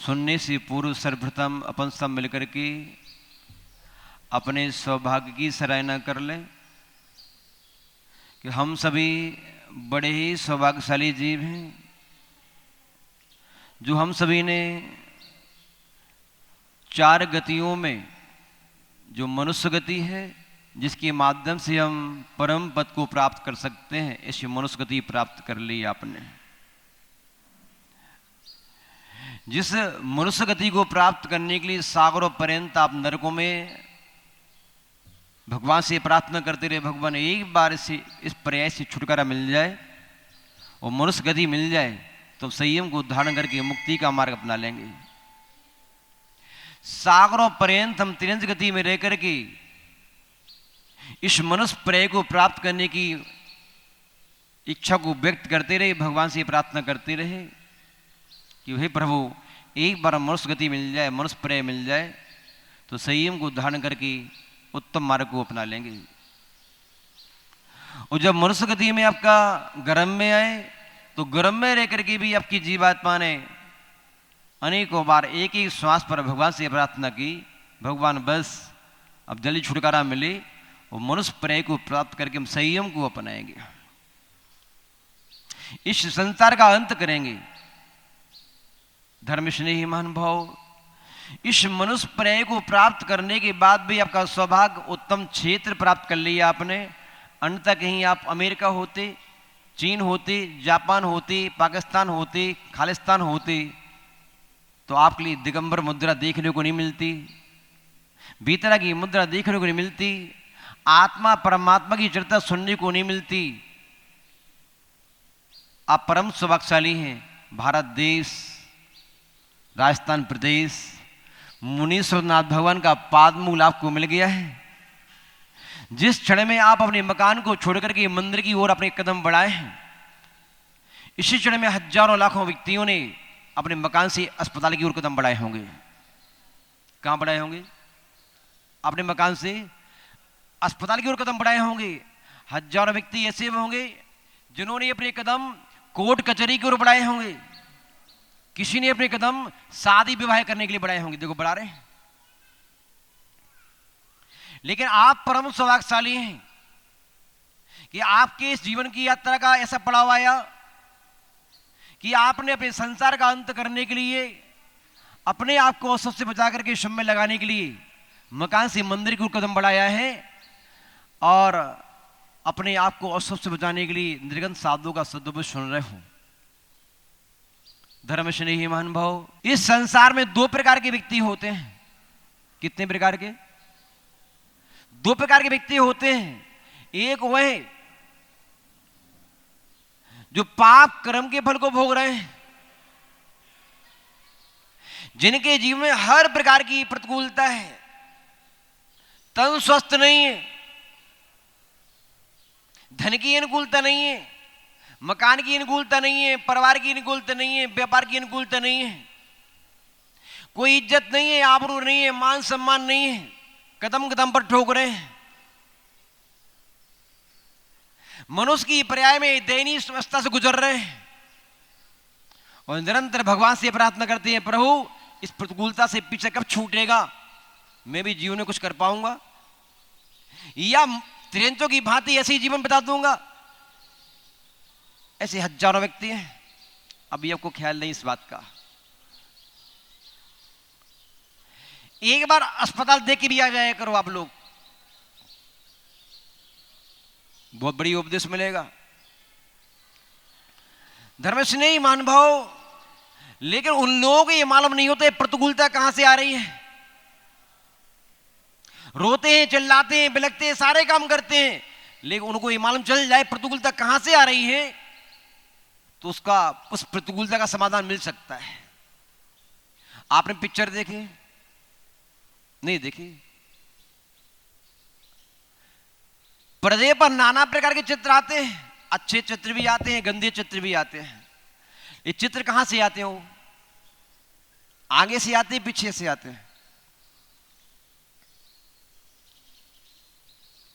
सुनने से पूर्व सर्वप्रथम अपन सब मिलकर के अपने सौभाग्य की सराहना कर लें कि हम सभी बड़े ही सौभाग्यशाली जीव हैं, जो हम सभी ने चार गतियों में जो मनुष्य गति है, जिसके माध्यम से हम परम पद को प्राप्त कर सकते हैं, ऐसी मनुष्य गति प्राप्त कर ली आपने। जिस मनुष्य गति को प्राप्त करने के लिए सागरों पर्यंत आप नरकों में भगवान से प्रार्थना करते रहे, भगवान एक बार से इस पर्याय से छुटकारा मिल जाए और मनुष्य गति मिल जाए तो संयम को धारण करके मुक्ति का मार्ग अपना लेंगे। सागरों पर्यंत हम तिरंज गति में रह करके इस मनुष्य पर्याय को प्राप्त करने की इच्छा को व्यक्त करते रहे, भगवान से प्रार्थना करते रहे कि हे प्रभु एक बार मनुष्य गति मिल जाए, मनुष्य पर्याय मिल जाए तो संयम को धारण करके उत्तम मार्ग को अपना लेंगे। और जब मनुष्य गति में आपका गर्म में आए तो गर्म में रह करके भी आपकी जीवात्मा ने अनेकों बार एक एक श्वास पर भगवान से प्रार्थना की, भगवान बस अब जल्दी छुटकारा मिले और मनुष्य पर्याय को प्राप्त करके हम संयम को अपनाएंगे, इस संसार का अंत करेंगे। धर्म स्नेही महानुभाव, इस मनुष्य पर्याय को प्राप्त करने के बाद भी आपका सौभाग्य उत्तम क्षेत्र प्राप्त कर लिया आपने। अंततः कहीं आप अमेरिका होते, चीन होते, जापान होते, पाकिस्तान होते, खालिस्तान होते तो आपके लिए दिगंबर मुद्रा देखने को नहीं मिलती, भीतरा की मुद्रा देखने को नहीं मिलती, आत्मा परमात्मा की चर्चा सुनने को नहीं मिलती। आप परम सौभाग्यशाली हैं। भारत देश, राजस्थान प्रदेश, मुनीश्वरनाथ भगवान का पादमूल आपको मिल गया है। जिस क्षण में आप अपने मकान को छोड़कर के मंदिर की ओर अपने कदम बढ़ाए हैं, इसी क्षण में हजारों लाखों व्यक्तियों ने अपने मकान से अस्पताल की ओर कदम बढ़ाए होंगे। कहां बढ़ाए होंगे? अपने मकान से अस्पताल की ओर कदम बढ़ाए होंगे। हजारों व्यक्ति ऐसे होंगे जिन्होंने अपने कदम कोर्ट कचहरी की ओर बढ़ाए होंगे। किसी ने अपने कदम शादी विवाह करने के लिए बढ़ाए होंगे, देखो बढ़ा रहे हैं। लेकिन आप परम सौभाग्यशाली हैं कि आपके इस जीवन की यात्रा का ऐसा पड़ाव आया कि आपने अपने संसार का अंत करने के लिए अपने आप को असत से बचा करके शम में लगाने के लिए मकान से मंदिर की ओर कदम बढ़ाया है और अपने आप को असत से बचाने के लिए निर्गंध साधुओं का सदुपयोग सुन रहे हो। धर्म स्नेही महानुभाव, इस संसार में दो प्रकार के व्यक्ति होते हैं। कितने प्रकार के? दो प्रकार के व्यक्ति होते हैं। एक वह जो पाप कर्म के फल को भोग रहे हैं, जिनके जीवन में हर प्रकार की प्रतिकूलता है, तन स्वस्थ नहीं है, धन की अनुकूलता नहीं है, मकान की अनुकूलता नहीं है, परिवार की अनुकूलता नहीं है, व्यापार की अनुकूलता नहीं है, कोई इज्जत नहीं है, आबरू नहीं है, मान सम्मान नहीं है, कदम कदम पर ठोक रहे हैं। मनुष्य की पर्याय में दयनीय अवस्था से गुजर रहे हैं और निरंतर भगवान से प्रार्थना करते हैं, प्रभु इस प्रतिकूलता से पीछे कब छूटेगा, मैं भी जीवन में कुछ कर पाऊंगा या त्रियंचों की भांति ऐसे ही जीवन बिता दूंगा। ऐसे हजारों व्यक्ति हैं। अभी आपको ख्याल नहीं इस बात का। एक बार अस्पताल देख के भी आ जाया करो आप लोग, बहुत बड़ी उपदेश मिलेगा। धर्म से नहीं महानुभाव, लेकिन उन लोगों को यह मालूम नहीं होता प्रतिकूलता कहां से आ रही है। रोते हैं, चिल्लाते हैं, बिलखते हैं, सारे काम करते हैं, लेकिन उनको ये मालूम चल जाए प्रतिकूलता कहां से आ रही है तो उस प्रतिकूलता का समाधान मिल सकता है। आपने पिक्चर देखे? नहीं देखे? पर्दे पर नाना प्रकार के चित्र आते हैं, अच्छे चित्र भी आते हैं, गंदे चित्र भी आते हैं। ये चित्र कहां से आते हो? आगे से आते हैं, पीछे से आते हैं।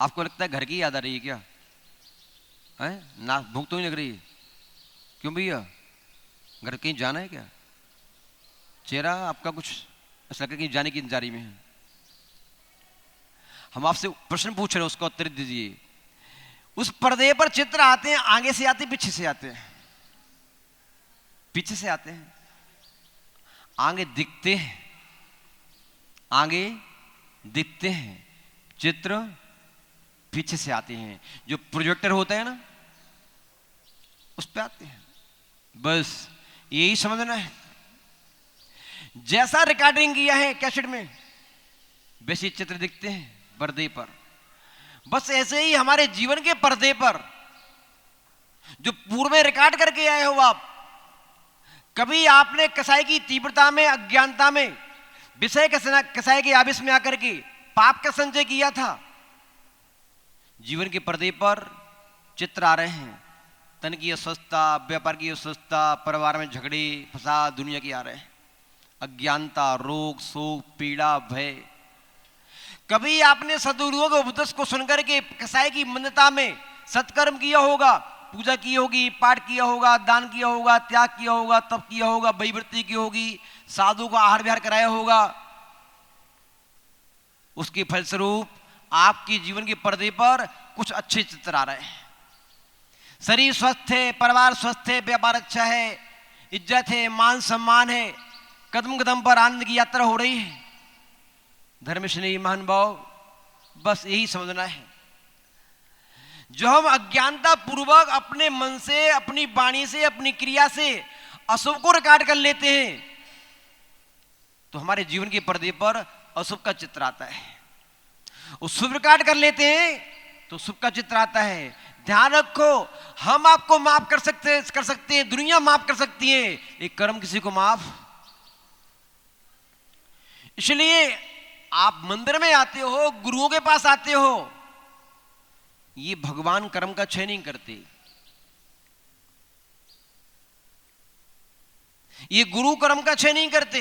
आपको लगता है घर की याद आ रही है क्या? है ना? भूख तो नहीं लग रही है? क्यों भैया, घर कहीं जाना है क्या? चेहरा आपका कुछ ऐसा लगा कि जाने की इंतजारी में है। हम आपसे प्रश्न पूछ रहे हैं, उसका उत्तर दीजिए। उस पर्दे पर चित्र आते हैं, आगे से आते हैं, पीछे से आते हैं? पीछे से आते हैं। आगे दिखते हैं, आगे दिखते हैं, चित्र पीछे से आते हैं। जो प्रोजेक्टर होता है ना, उस पे आते हैं। बस यही समझना है। जैसा रिकॉर्डिंग किया है कैसेट में, वैसे चित्र दिखते हैं पर्दे पर। बस ऐसे ही हमारे जीवन के पर्दे पर जो पूर्व में रिकॉर्ड करके आए हो आप, कभी आपने कसाई की तीव्रता में, अज्ञानता में, विषय कसाई के आवेश में आकर के पाप का संचय किया था। जीवन के पर्दे पर चित्र आ रहे हैं। तन की अस्वस्थता, व्यापार की अस्वस्थता, परिवार में झगड़े फसाद दुनिया की आ रहे हैं। अज्ञानता, रोग, शोक, पीड़ा, भय। कभी आपने सदगुरुओं के उपदेश को सुनकर के कसाई की मंदता में सत्कर्म किया होगा, पूजा की होगी, पाठ किया होगा, दान किया होगा, त्याग किया होगा, तप किया होगा, वैवृत्ति की होगी, साधु को आहार विहार कराया होगा। उसके फलस्वरूप आपके जीवन के पर्दे पर कुछ अच्छे चित्र आ रहे हैं। शरीर स्वस्थ है, परिवार स्वस्थ है, व्यापार अच्छा है, इज्जत है, मान सम्मान है, कदम कदम पर आनंद की यात्रा हो रही है। धर्मश्री महानुभाव, बस यही समझना है। जो हम अज्ञानता पूर्वक अपने मन से, अपनी वाणी से, अपनी क्रिया से अशुभ को रिकॉर्ड कर लेते हैं, तो हमारे जीवन के पर्दे पर अशुभ का चित्र आता है। और शुभ रिकॉर्ड कर लेते हैं तो शुभ का चित्र आता है। ध्यान रखो, हम आपको माफ कर सकते हैं, दुनिया माफ कर सकती है, एक कर्म किसी को माफ। इसलिए आप मंदिर में आते हो, गुरुओं के पास आते हो, ये भगवान कर्म का क्षय नहीं करते, ये गुरु कर्म का क्षय नहीं करते,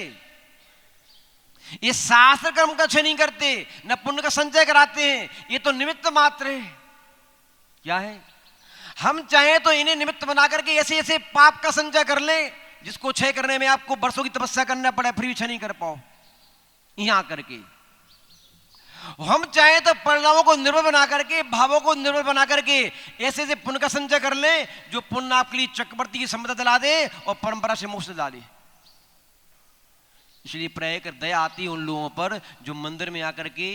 ये शास्त्र कर्म का क्षय नहीं करते, न पुण्य का संचय कराते हैं। ये तो निमित्त मात्र है। क्या है? हम चाहें तो इन्हें निमित्त बना करके ऐसे ऐसे पाप का संचय कर लें, जिसको क्षय करने में आपको वर्षों की तपस्या करना पड़े, फिर भी क्षय नहीं कर पाओ यहां करके। हम चाहें तो परिणामों को निर्भर बना करके, भावों को निर्भर बना करके ऐसे ऐसे पुण्य का संचय कर लें, जो पुण्य आपके लिए चक्रवर्ती की संपदा दिला दे और परंपरा से मोक्ष दिला दे। इसलिए प्राय कर दया आती है उन लोगों पर जो मंदिर में आकर के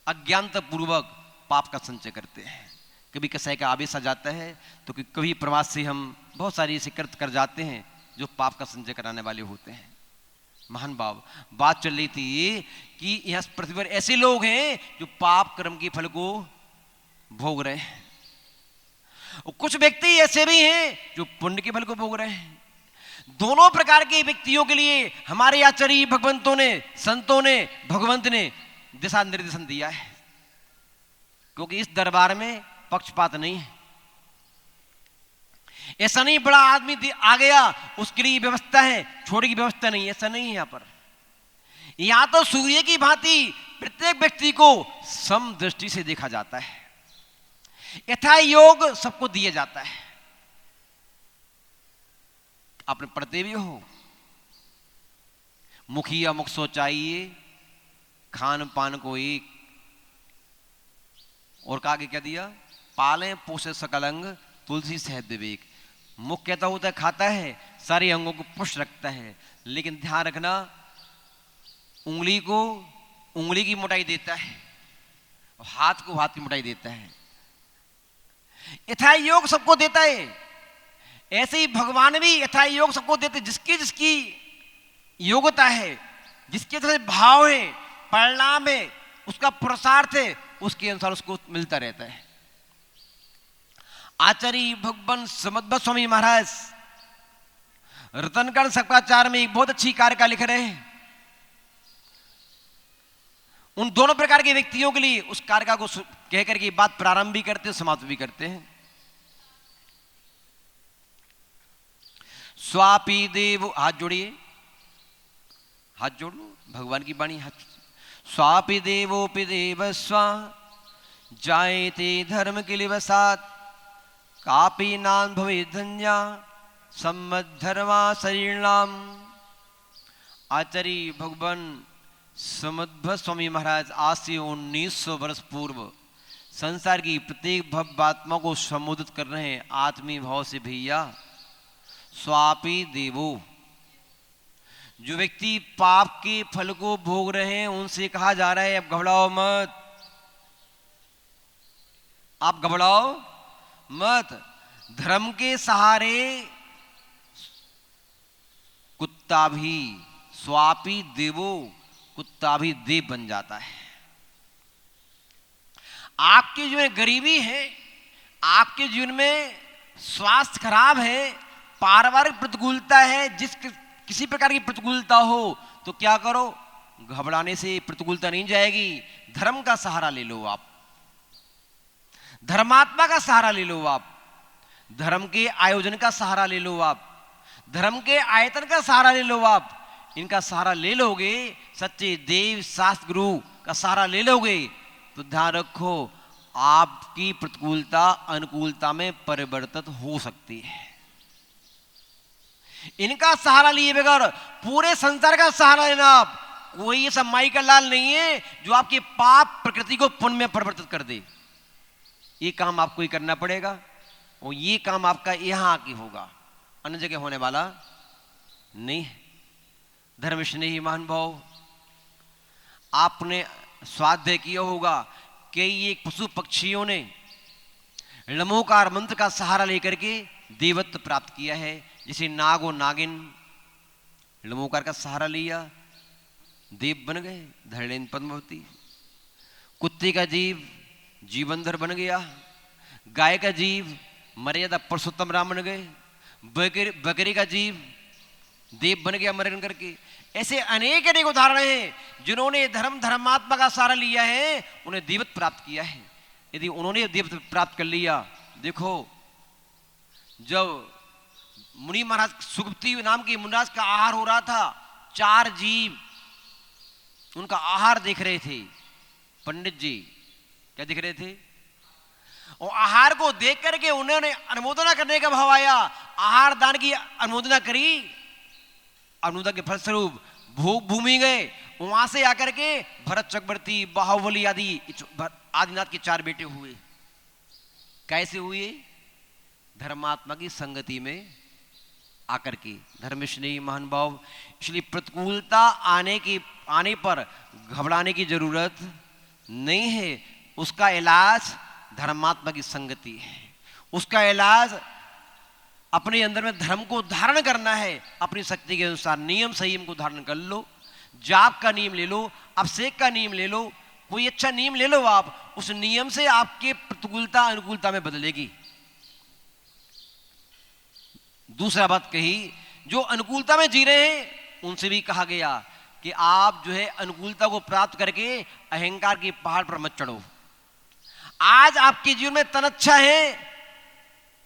अज्ञानता पूर्वक पाप का संचय करते हैं। कभी कसाई का आवेश आ जाता है, तो कभी प्रवास से हम बहुत सारी ऐसे कृत्य कर जाते हैं जो पाप का संचय कराने वाले होते हैं। महान भाव, बात चल रही थी कि यहां पृथ्वी पर ऐसे लोग हैं जो पाप कर्म के फल को भोग रहे हैं, और कुछ व्यक्ति ऐसे भी हैं जो पुण्य के फल को भोग रहे हैं। दोनों प्रकार के व्यक्तियों के लिए हमारे आचार्य भगवंतों ने, संतों ने, भगवंत ने दिशा निर्देशन दिया है, क्योंकि इस दरबार में पक्षपात नहीं है। ऐसा नहीं बड़ा आदमी आ गया उसके लिए व्यवस्था है, छोड़ने की व्यवस्था नहीं, ऐसा नहीं है। यहां पर, यहां तो सूर्य की भांति प्रत्येक व्यक्ति को सम दृष्टि से देखा जाता है। यथा योग सबको दिया जाता है। आपने पढ़ते भी हो, मुखिया मुख सो चाहिए, खान पान को एक, और आगे क्या दिया? पाले पोषे सकल अंग, तुलसी सहज विवेक। मुख कहता होता है खाता है, सारे अंगों को पुष्ट रखता है, लेकिन ध्यान रखना, उंगली को उंगली की मोटाई देता है और हाथ को हाथ की मोटाई देता है। यथा योग सबको देता है, ऐसे ही भगवान भी यथा योग सबको देते। जिसकी जिसकी योग्यता है, जिसके जैसे भाव है, परिणाम है, उसका पुरुषार्थ है, उसके अनुसार उसको मिलता रहता है। आचार्य भगवान समद्भक्त स्वामी महाराज रतनगढ़ शंकराचार्य में एक बहुत अच्छी कारिका लिख रहे हैं। उन दोनों प्रकार के व्यक्तियों के लिए उस कारिका को कहकर के बात प्रारंभ भी करते हैं, समाप्त भी करते हैं। स्वापी देव, हाथ जोड़िए, हाथ जोड़ लो, भगवान की वाणी हाथ। स्वापी देवोपि देव स्वा जायते धर्म के लिए वसात, कापी नान भवे धन्या सम्मत धर्मा शरीरनाम। आचार्य भगवान समद्भव स्वामी महाराज आज से 1900 वर्ष पूर्व संसार की प्रत्येक भव्य आत्मा को संबोधित कर रहे हैं आत्मी भाव से, भैया स्वापी देवो। जो व्यक्ति पाप के फल को भोग रहे हैं उनसे कहा जा रहा है अब घबराओ मत, आप घबराओ मत। धर्म के सहारे कुत्ता भी, स्वापी देवो, कुत्ता भी देव बन जाता है। आपके जीवन में गरीबी है, आपके जीवन में स्वास्थ्य खराब है, पारिवारिक प्रतिकूलता है, किसी प्रकार की प्रतिकूलता हो तो क्या करो, घबराने से प्रतिकूलता नहीं जाएगी। धर्म का सहारा ले लो आप, धर्मात्मा का सहारा ले लो आप, धर्म के आयोजन का सहारा ले लो आप, धर्म के आयतन का सहारा ले लो आप। इनका सहारा ले लोगे, सच्चे देव शास्त्र गुरु का सहारा ले लोगे तो ध्यान रखो आपकी प्रतिकूलता अनुकूलता में परिवर्तित हो सकती है। इनका सहारा लिए बगैर पूरे संसार का सहारा लेना आप, कोई ऐसा माई का लाल नहीं है जो आपके पाप प्रकृति को पुण्य में परिवर्तित कर दे। ये काम आपको ही करना पड़ेगा और ये काम आपका यहां आके होगा, अन्य जगह होने वाला नहीं है। धर्म स्नेही महानुभाव, आपने स्वाध्याय किया होगा कि ये पशु पक्षियों ने लमोकार मंत्र का सहारा लेकर के देवत्व प्राप्त किया है। जैसे नाग और नागिन लमोकार का सहारा लिया, देव बन गए, धरणेन्द्र पद्मावती। कुत्ते का जीव जीवनधर बन गया, गाय का जीव मर्यादा पुरुषोत्तम राम बन गए, बकरी का जीव देव बन गया मरण करके। ऐसे अनेक अनेक उदाहरण हैं जिन्होंने धर्मात्मा का सहारा लिया है, उन्हें देवत्व प्राप्त किया है। यदि उन्होंने देवत्व प्राप्त कर लिया, देखो जब मुनि महाराज सुगुप्ती नाम के मुनिराज का आहार हो रहा था, 4 जीव उनका आहार देख रहे थे। पंडित जी क्या देख रहे थे? और आहार को देख करके उन्होंने अनुमोदना करने का भाव आया, आहार दान की अनुमोदना करी। अनुमोदन के फलस्वरूप भोग भूमि गए, वहां से आकर के भरत चक्रवर्ती, बाहुबली आदि आदिनाथ के 4 बेटे हुए। कैसे हुए? धर्मात्मा की संगति में आकर के। धर्मस्नेही महानुभाव, इसलिए प्रतिकूलता आने पर घबराने की जरूरत नहीं है। उसका इलाज धर्मात्मा की संगति है, उसका इलाज अपने अंदर में धर्म को धारण करना है। अपनी शक्ति के अनुसार नियम संयम को धारण कर लो, जाप का नियम ले लो, अभिषेक का नियम ले लो, कोई अच्छा नियम ले लो आप, उस नियम से आपके प्रतिकूलता अनुकूलता में बदलेगी। दूसरा बात कही, जो अनुकूलता में जी रहे हैं उनसे भी कहा गया कि आप जो है अनुकूलता को प्राप्त करके अहंकार के पहाड़ पर मत चढ़ो। आज आपके जीवन में तन अच्छा है,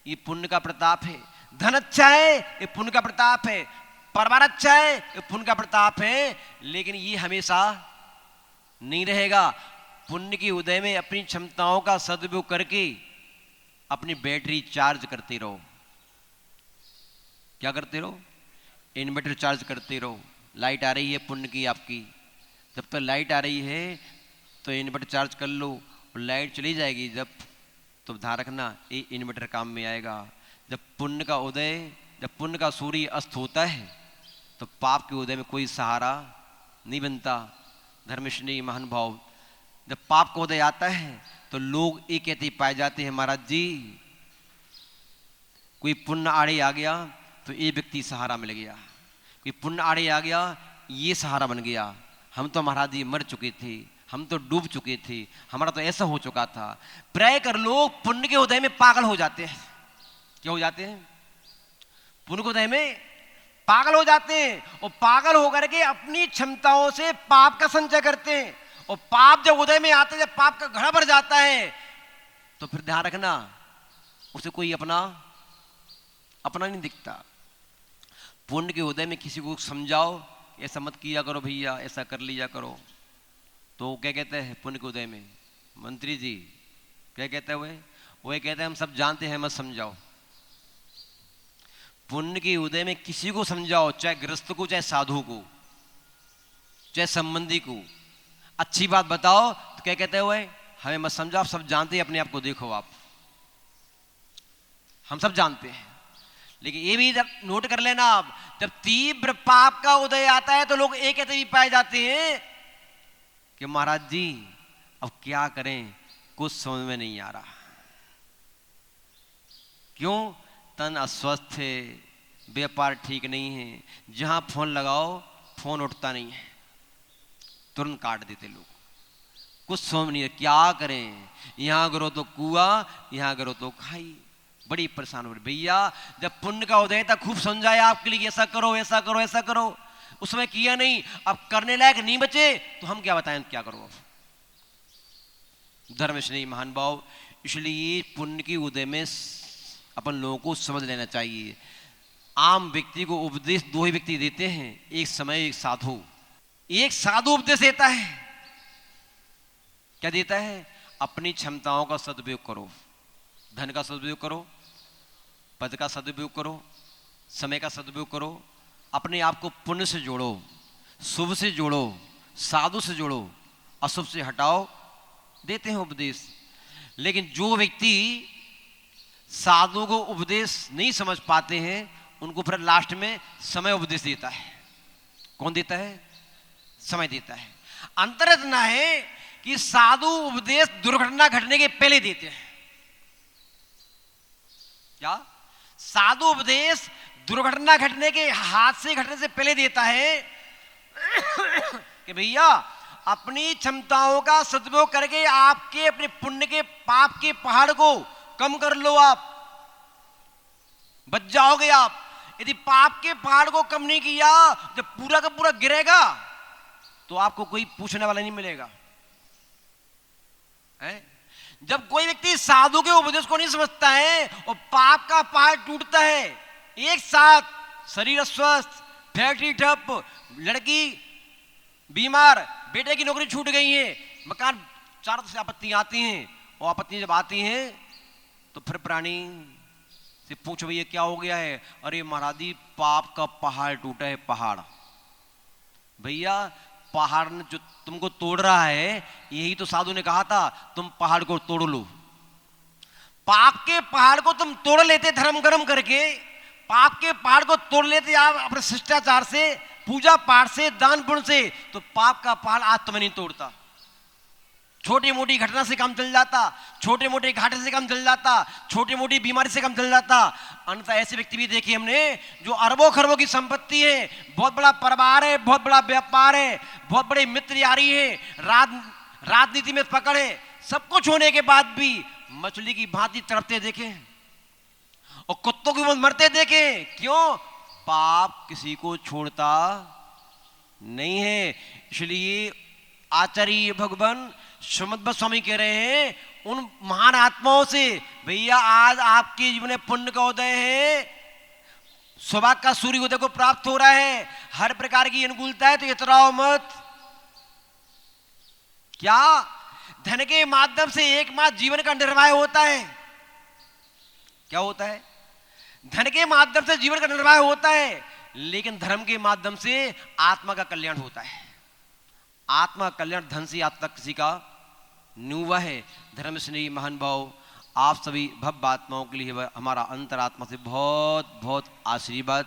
ये पुण्य का प्रताप है। धन अच्छा है, ये पुण्य का प्रताप है। परिवार अच्छा है, ये पुण्य का प्रताप है। लेकिन ये हमेशा नहीं रहेगा। पुण्य के उदय में अपनी क्षमताओं का सदुपयोग करके अपनी बैटरी चार्ज करते रहो। क्या करते रहो? इन्वर्टर चार्ज करते रहो। लाइट आ रही है पुण्य की आपकी, जब तक लाइट आ रही है तो इन्वर्टर चार्ज कर लो। लाइट चली जाएगी जब, तो ध्यान रखना ये इन्वर्टर काम में आएगा। जब पुण्य का उदय, जब पुण्य का सूर्य अस्त होता है तो पाप के उदय में कोई सहारा नहीं बनता। धर्मस्नेही महानुभाव, जब पाप का उदय आता है तो लोग एक कहते पाए जाते हैं, महाराज जी कोई पुण्य आड़े आ गया तो ये व्यक्ति सहारा मिल गया, कोई पुण्य आड़े आ गया ये सहारा बन गया। हम तो महाराज जी मर चुके थे, हम तो डूब चुके थे, हमारा तो ऐसा हो चुका था। प्राय कर लोग पुण्य के उदय में पागल हो जाते हैं। क्या हो जाते हैं? पुण्य के उदय में पागल हो जाते हैं और पागल होकर के अपनी क्षमताओं से पाप का संचय करते हैं। और पाप जब उदय में आते, जब पाप का घड़ा भर जाता है तो फिर ध्यान रखना उसे कोई अपना नहीं दिखता। पुण्य के उदय में किसी को समझाओ ऐसा मत किया करो भैया, ऐसा कर लिया करो, तो क्या कहते हैं पुण्य के उदय में? मंत्री जी क्या कहते हुए? वो कहते हैं हम सब जानते हैं, मत समझाओ। पुण्य के उदय में किसी को समझाओ, चाहे गृहस्थ को चाहे साधु को, चाहे संबंधी को अच्छी बात बताओ तो क्या कहते हुए, हमें मत समझो, आप सब जानते हैं, अपने आप को देखो आप, हम सब जानते हैं। लेकिन ये भी नोट कर लेना आप, जब तीव्र पाप का उदय आता है तो लोग एक कहते भी पाए जाते हैं कि महाराज जी अब क्या करें, कुछ समझ में नहीं आ रहा। क्यों? तन अस्वस्थ है, व्यापार ठीक नहीं है, जहां फोन लगाओ फोन उठता नहीं है, तुरंत काट देते लोग, कुछ समझ नहीं है क्या करें, यहां करो तो कुआ, यहां करो तो खाई, बड़ी परेशान हो रही। भैया जब पुण्य का उदय था खूब समझाया आपके लिए, ऐसा करो ऐसा करो ऐसा करो, उसमें किया नहीं, अब करने लायक नहीं बचे तो हम क्या बताएं क्या करो। अब धर्म से नहीं महान भाव, इसलिए पुण्य की उदय में अपन लोगों को समझ लेना चाहिए। आम व्यक्ति को उपदेश दो ही व्यक्ति देते हैं, एक समय एक साधु। एक साधु उपदेश देता है, क्या देता है? अपनी क्षमताओं का सदुपयोग करो, धन का सदुपयोग करो, पद का सदुपयोग करो, समय का सदुपयोग करो, अपने आप को पुण्य से जोड़ो, शुभ से जोड़ो, साधु से जोड़ो, अशुभ से हटाओ, देते हैं उपदेश। लेकिन जो व्यक्ति साधु को उपदेश नहीं समझ पाते हैं उनको फिर लास्ट में समय उपदेश देता है। कौन देता है? समय देता है। अंतर इतना है कि साधु उपदेश दुर्घटना घटने के पहले देते हैं। क्या? साधु उपदेश दुर्घटना घटने के, हादसे घटने से पहले देता है कि भैया अपनी क्षमताओं का सदुपयोग करके आपके अपने पुण्य के पाप के पहाड़ को कम कर लो, आप बच जाओगे। आप यदि पाप के पहाड़ को कम नहीं किया, जब पूरा का पूरा गिरेगा तो आपको कोई पूछने वाला नहीं मिलेगा है? जब कोई व्यक्ति साधु के उपदेश को नहीं समझता है और पाप का पहाड़ टूटता है, एक साथ शरीर अस्वस्थ, फैक्ट्री ठप, लड़की बीमार, बेटे की नौकरी छूट गई है, मकान, चारों से आपत्ति आती हैं, और आपत्ति जब आती हैं तो फिर प्राणी से पूछो भैया क्या हो गया है? अरे महाराज जी पाप का पहाड़ टूटा है। पहाड़ भैया, पहाड़ ने जो तुमको तोड़ रहा है, यही तो साधु ने कहा था तुम पहाड़ को तोड़ लो। पाप के पहाड़ को तुम तोड़ लेते धर्म कर्म करके, पाप के पहाड़ को तोड़ लेते आप अपने शिष्टाचार से, पूजा पाठ से, दान पुण्य से, तो पाप का पहाड़ आज तुम्हें नहीं तोड़ता। छोटी मोटी घटना से काम चल जाता, छोटे मोटे घाटे से काम चल जाता, छोटी मोटी बीमारी से काम चल जाता। अन्यथा ऐसे व्यक्ति भी देखे हमने जो अरबों खरबों की संपत्ति है, बहुत बड़ा परिवार है, बहुत बड़ा व्यापार है, बहुत बड़े मित्र यारी है, राजनीति में पकड़ है, सब कुछ होने के बाद भी मछली की भांति तड़पते देखे और कुत्तों की मरते देखे। क्यों? पाप किसी को छोड़ता नहीं है। इसलिए आचार्य भगवान श्रीमद गोस्वामी कह रहे हैं उन महान आत्माओं से, भैया आज आपके जीवन में पुण्य का उदय है, सौभाग्य का सूर्य उदय को प्राप्त हो रहा है, हर प्रकार की अनुकूलता है, तो इतराओ मत। क्या? धन के माध्यम से एकमात्र जीवन का निर्वाह होता है। क्या होता है? धन के माध्यम से जीवन का निर्वाह होता है, लेकिन धर्म के माध्यम से आत्मा का कल्याण होता है। आत्मा कल्याण धन से आज तक किसी का नुवा है। धर्म स्नेही महान भाव, आप सभी भव्य आत्माओं के लिए हमारा अंतरात्मा से बहुत बहुत आशीर्वाद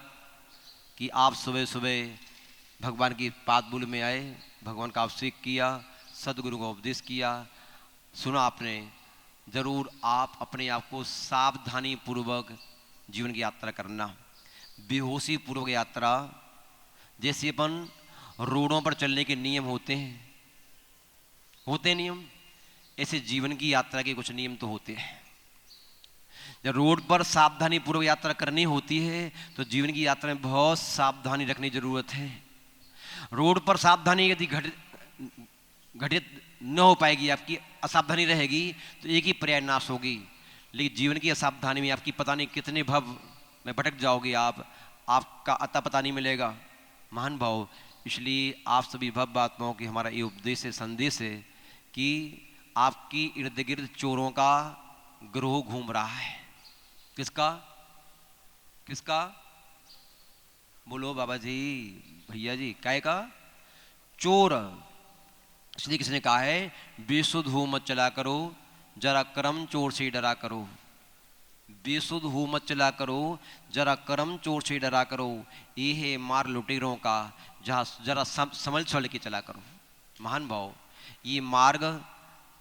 कि आप सुबह सुबह भगवान की पादबूल में आए, भगवान का अभिषेक किया, सदगुरु का उपदेश किया, सुना आपने। जरूर आप अपने आप को सावधानी पूर्वक जीवन की यात्रा करना, बेहोशी पूर्वक यात्रा। जैसे अपन रोडों पर चलने के नियम होते नियम, ऐसे जीवन की यात्रा के कुछ नियम तो होते हैं। जब रोड पर सावधानी पूर्वक यात्रा करनी होती है तो जीवन की यात्रा में बहुत सावधानी रखने की जरूरत है। रोड पर सावधानी यदि घटित न हो पाएगी, आपकी असावधानी रहेगी तो एक ही पर्याय नाश होगी। लेकिन जीवन की असावधानी में आपकी पता नहीं कितने भव में भटक जाओगे आप, आपका अता पता नहीं मिलेगा। महान भाव, इसलिए आप सभी भव्य आत्माओं की हमारा ये उपदेश है, संदेश है कि आपकी इर्द गिर्द चोरों का ग्रोह घूम रहा है। किसका? किसका? बोलो बाबा जी, भैया जी, काय का? चोर, इसलिए किसने कहा है बेसुध हो मत चला करो, जरा कर्म चोर से डरा करो। बेसुध हो मत चला करो, जरा कर्म चोर से डरा करो, ये है मार लुटेरों का, जहाँ जरा संभल संभल के चला करो। महान भाव, ये मार्ग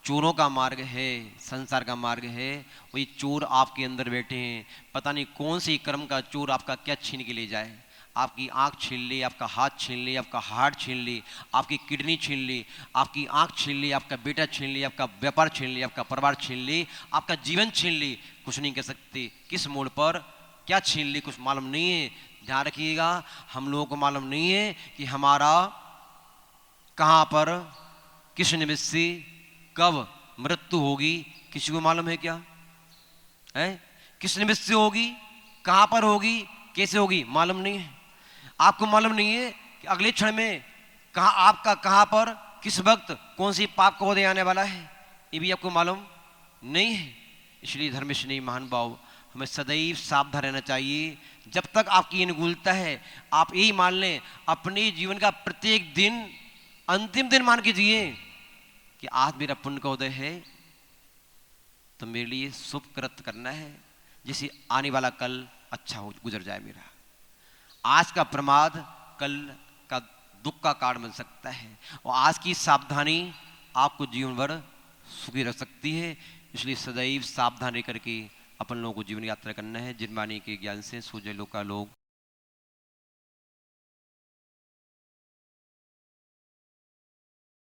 चोरों का मार्ग है, संसार का मार्ग है। वही चोर आपके अंदर बैठे हैं, पता नहीं कौन सी कर्म का चोर आपका क्या छीन के ले जाए। आपकी आंख छीन ली, आपका हाथ छीन ली, आपका हार्ट छीन ली, आपकी किडनी छीन ली, आपकी आंख छीन ली, आपका बेटा छीन ली, आपका व्यापार छीन ली, आपका परिवार छीन ली, आपका जीवन छीन ली। कुछ नहीं कह सकते किस मोड़ पर क्या छीन ली, कुछ मालूम नहीं है। ध्यान रखिएगा, हम लोगों को मालूम नहीं है कि हमारा कहाँ पर किस निमित्त से कब मृत्यु होगी। किसी को मालूम है क्या? है किस निमित्त से होगी, कहाँ पर होगी, कैसे होगी, मालूम नहीं है। आपको मालूम नहीं है कि अगले क्षण में आपका कहाँ पर किस वक्त कौन सी पाप का उदय आने वाला है, ये भी आपको मालूम नहीं है। इसलिए धर्मश्री महान भाव, हमें सदैव सावधान रहना चाहिए। जब तक आपकी अनुकूलता है, आप यही मान लें, अपने जीवन का प्रत्येक दिन अंतिम दिन मान के जिए कि आज मेरा पुण्य का उदय है, तो मेरे लिए शुभ कृत्य करना है, जिससे आने वाला कल अच्छा हो गुजर जाए मेरा। आज का प्रमाद कल का दुख का कारण बन सकता है, और आज की सावधानी आपको जीवन भर सुखी रख सकती है। इसलिए सदैव सावधानी करके अपन लोगों को जीवन यात्रा करना है। जिनवाणी के ज्ञान से सूझे लोग का लोग